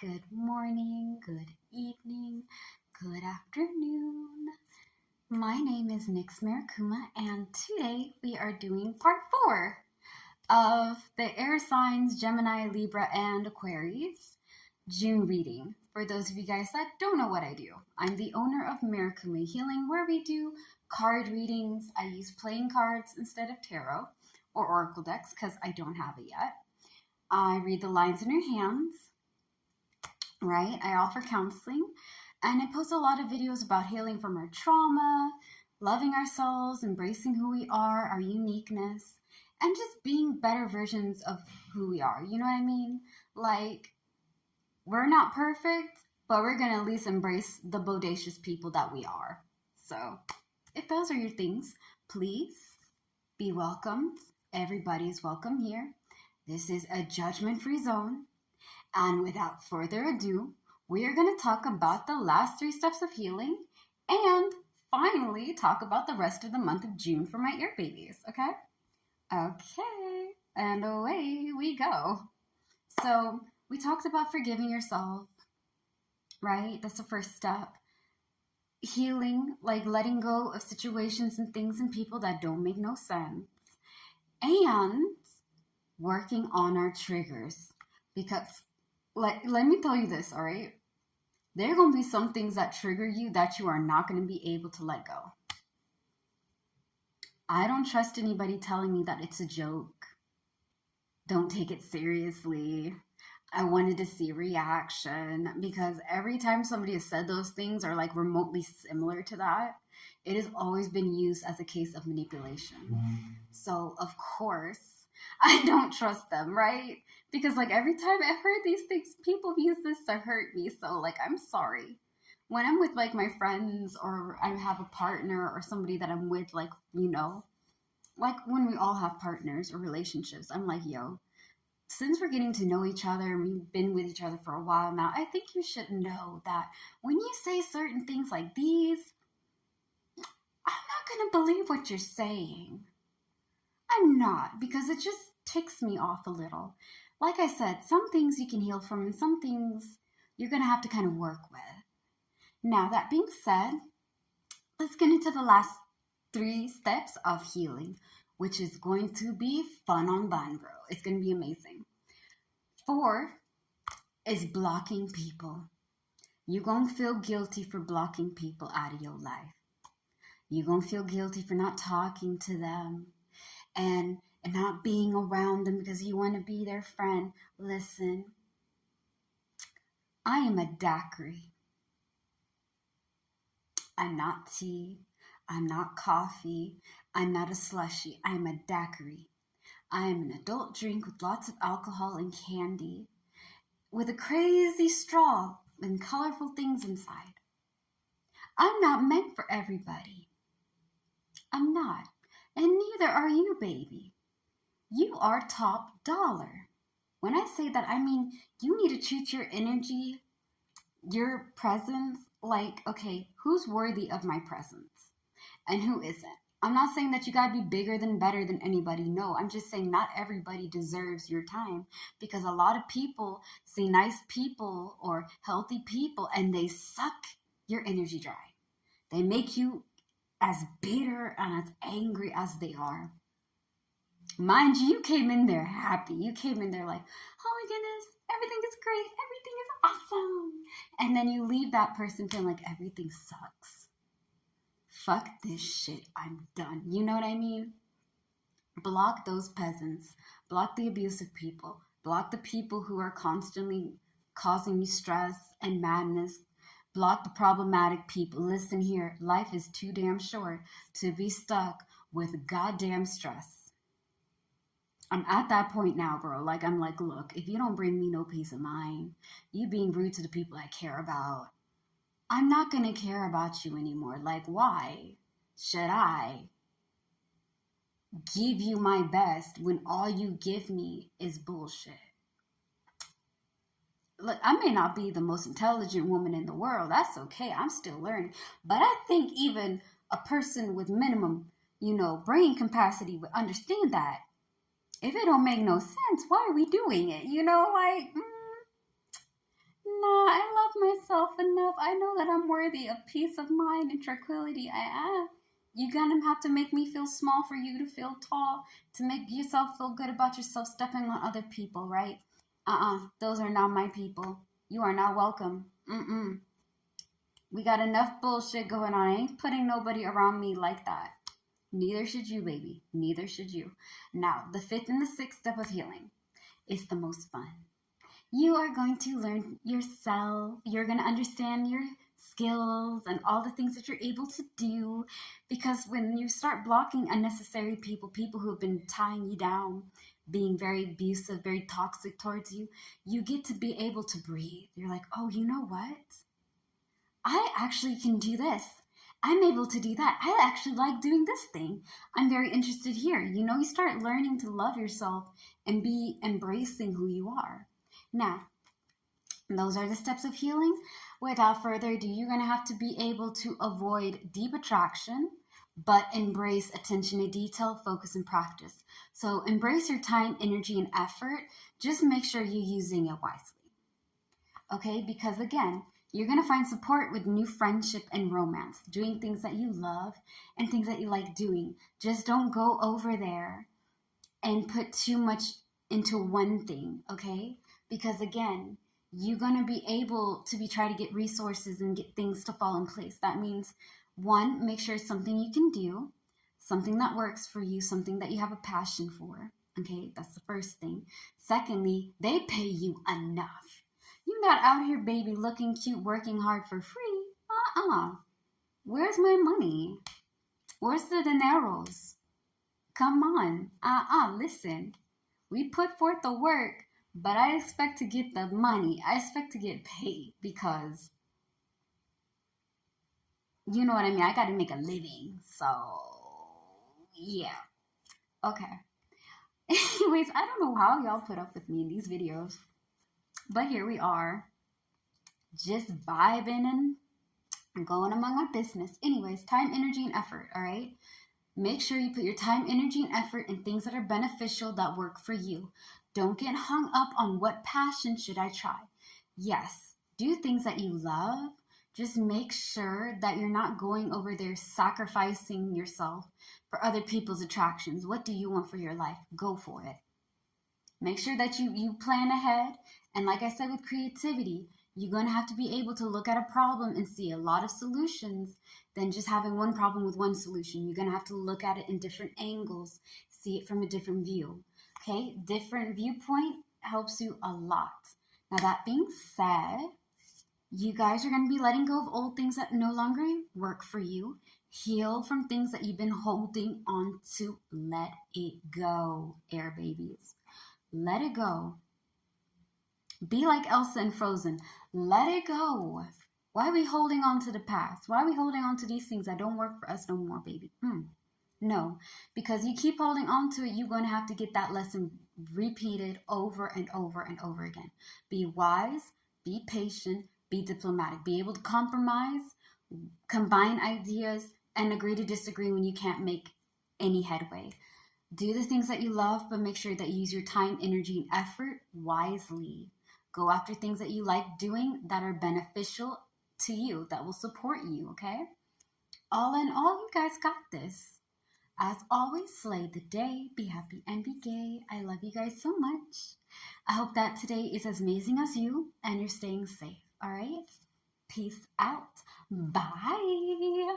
good morning, good evening, good afternoon. My name is Nix Marikuma, and today we are doing part 4 of the air signs Gemini, Libra, and Aquarius June reading. For those of you guys that don't know what I do, I'm the owner of Marikuma Healing, where we do card readings. I use playing cards instead of tarot or oracle decks because I don't have it yet. I read the lines in your hands, right? I offer counseling, and I post a lot of videos about healing from our trauma, loving ourselves, embracing who we are, our uniqueness, and just being better versions of who we are. You know what I mean? Like, we're not perfect, but we're going to at least embrace the bodacious people that we are. So, if those are your things, please be welcomed. Everybody is welcome here. This is a judgment-free zone. And without further ado, we are going to talk about the last 3 steps of healing and finally talk about the rest of the month of June for my ear babies, okay? Okay, and away we go. So we talked about forgiving yourself, right? That's the first step. Healing, like letting go of situations and things and people that don't make no sense. And working on our triggers. Because, let me tell you this, all right? There are going to be some things that trigger you that you are not going to be able to let go. I don't trust anybody telling me that it's a joke. Don't take it seriously. I wanted to see reaction, because every time somebody has said those things or like remotely similar to that, it has always been used as a case of manipulation. So, of course, I don't trust them, right? Because like every time I've heard these things, people use this to hurt me. So like, I'm sorry. When I'm with like my friends or I have a partner or somebody that I'm with, like, you know, like when we all have partners or relationships, I'm like, yo, since we're getting to know each other and we've been with each other for a while now, I think you should know that when you say certain things like these, I'm not going to believe what you're saying. I'm not, because it just ticks me off a little. Like I said, some things you can heal from and some things you're going to have to kind of work with. Now, that being said, let's get into the last 3 steps of healing, which is going to be fun on bun, bro. It's going to be amazing. 4 is blocking people. You're going to feel guilty for blocking people out of your life. You're going to feel guilty for not talking to them and not being around them because you want to be their friend. Listen, I am a daiquiri. I'm not tea. I'm not coffee. I'm not a slushie. I'm a daiquiri. I am an adult drink with lots of alcohol and candy, with a crazy straw and colorful things inside. I'm not meant for everybody. I'm not. And neither are you, baby. You are top dollar. When I say that, I mean you need to treat your energy, your presence, like, okay, who's worthy of my presence and who isn't? I'm not saying that you gotta be bigger than, better than anybody. No, I'm just saying not everybody deserves your time, because a lot of people see nice people or healthy people and they suck your energy dry. They make you as bitter and as angry as they are. Mind you, you came in there happy. You came in there like, oh my goodness, everything is great. Everything is awesome. And then you leave that person feeling like everything sucks. Fuck this shit. I'm done. You know what I mean? Block those peasants. Block the abusive people. Block the people who are constantly causing you stress and madness. Block the problematic people. Listen here. Life is too damn short to be stuck with goddamn stress. I'm at that point now, bro. Like, I'm like, look, if you don't bring me no peace of mind, you being rude to the people I care about, I'm not going to care about you anymore. Like, why should I give you my best when all you give me is bullshit? Look, I may not be the most intelligent woman in the world. That's okay. I'm still learning. But I think even a person with minimum, brain capacity would understand that. If it don't make no sense, why are we doing it? Nah, I love myself enough. I know that I'm worthy of peace of mind and tranquility. You're gonna have to make me feel small for you to feel tall, to make yourself feel good about yourself, stepping on other people, right? Those are not my people. You are not welcome. We got enough bullshit going on. I ain't putting nobody around me like that. Neither should you, baby. Neither should you. Now, the fifth and the sixth step of healing is the most fun. You are going to learn yourself. You're going to understand your skills and all the things that you're able to do. Because when you start blocking unnecessary people, people who have been tying you down, being very abusive, very toxic towards you, you get to be able to breathe. You're like, oh, you know what? I actually can do this. I'm able to do that. I actually like doing this thing. I'm very interested here. You start learning to love yourself and be embracing who you are. Now, those are the steps of healing. Without further ado, you're going to have to be able to avoid deep attraction, but embrace attention to detail, focus, and practice. So embrace your time, energy, and effort. Just make sure you're using it wisely. Okay? Because again, you're going to find support with new friendship and romance, doing things that you love and things that you like doing. Just don't go over there and put too much into one thing, okay? Because again, you're going to be able to try to get resources and get things to fall in place. That means, one, make sure it's something you can do, something that works for you, something that you have a passion for, okay? That's the first thing. Secondly, they pay you enough. You're not out here, baby, looking cute, working hard for free. Where's my money? Where's the dineros? Come on. Listen. We put forth the work, but I expect to get the money. I expect to get paid because, you know what I mean? I got to make a living. So, yeah. Okay. Anyways, I don't know how y'all put up with me in these videos, but here we are. Just vibing and going among my business. Anyways, time, energy, and effort, all right? Make sure you put your time, energy, and effort in things that are beneficial, that work for you. Don't get hung up on what passion should I try. Yes, do things that you love. Just make sure that you're not going over there sacrificing yourself for other people's attractions. What do you want for your life? Go for it. Make sure that you plan ahead. And like I said with creativity, you're going to have to be able to look at a problem and see a lot of solutions than just having one problem with one solution. You're going to have to look at it in different angles, see it from a different view. Okay? Different viewpoint helps you a lot. Now, that being said, you guys are going to be letting go of old things that no longer work for you. Heal from things that you've been holding on to. Let it go, air babies. Let it go. Be like Elsa and Frozen. Let it go. Why are we holding on to the past? Why are we holding on to these things that don't work for us no more, baby? No, because you keep holding on to it, you're going to have to get that lesson repeated over and over and over again. Be wise, be patient, be diplomatic. Be able to compromise, combine ideas, and agree to disagree when you can't make any headway. Do the things that you love, but make sure that you use your time, energy, and effort wisely. Go after things that you like doing that are beneficial to you, that will support you, okay? All in all, you guys got this. As always, slay the day, be happy and be gay. I love you guys so much. I hope that today is as amazing as you and you're staying safe, all right? Peace out. Bye.